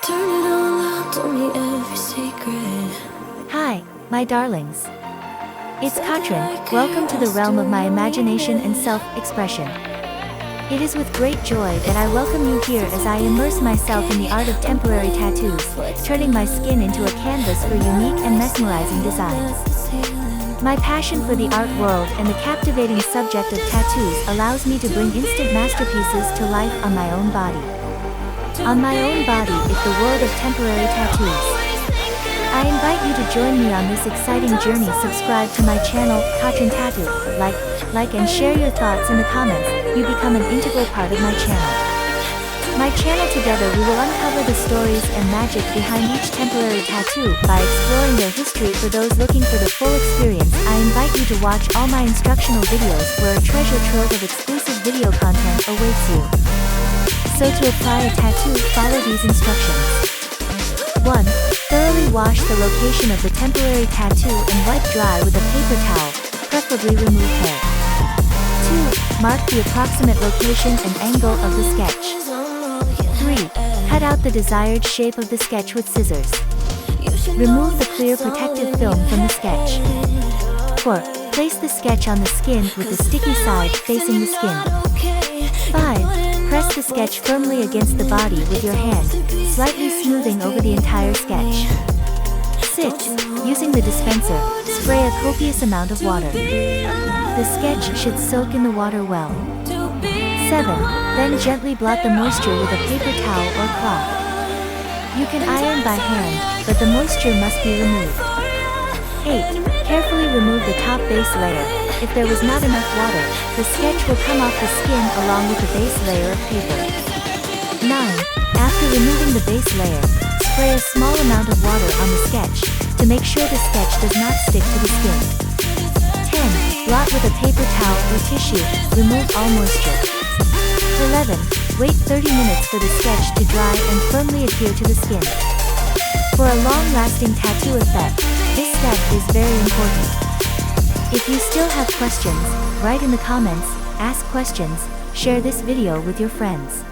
Turn it all out, tell me every secret. Hi, my darlings. It's Katrin. Welcome to the realm of my imagination and self-expression. It is with great joy that I welcome you here as I immerse myself in the art of temporary tattoos, turning my skin into a canvas for unique and mesmerizing designs. My passion for the art world and the captivating subject of tattoos allows me to bring instant masterpieces to life on my own body. On my own body is the world of temporary tattoos. I invite you to join me on this exciting journey. Subscribe to my channel, Katrintattoo, like and share your thoughts in the comments. You become an integral part of my channel. My channel together we will uncover the stories and magic behind each temporary tattoo by exploring their history. For those looking for the full experience, I invite you to watch all my instructional videos where a treasure trove of exclusive video content awaits you. So to apply a tattoo, follow these instructions. 1. Thoroughly wash the location of the temporary tattoo and wipe dry with a paper towel, preferably remove hair. 2. Mark the approximate location and angle of the sketch. 3. Cut out the desired shape of the sketch with scissors. Remove the clear protective film from the sketch. 4. Place the sketch on the skin with the sticky side facing the skin. 5. Press the sketch firmly against the body with your hand, slightly smoothing over the entire sketch. 6. Using the dispenser, spray a copious amount of water. The sketch should soak in the water well. 7. Then gently blot the moisture with a paper towel or cloth. You can iron by hand, but the moisture must be removed. 8. Carefully remove the top base layer. If there was not enough water, the sketch will come off the skin along with the base layer of paper. 9. After removing the base layer, spray a small amount of water on the sketch, to make sure the sketch does not stick to the skin. 10. Blot with a paper towel or tissue, remove all moisture. 11. Wait 30 minutes for the sketch to dry and firmly adhere to the skin. For a long-lasting tattoo effect, this step is very important. If you still have questions, write in the comments, ask questions, share this video with your friends.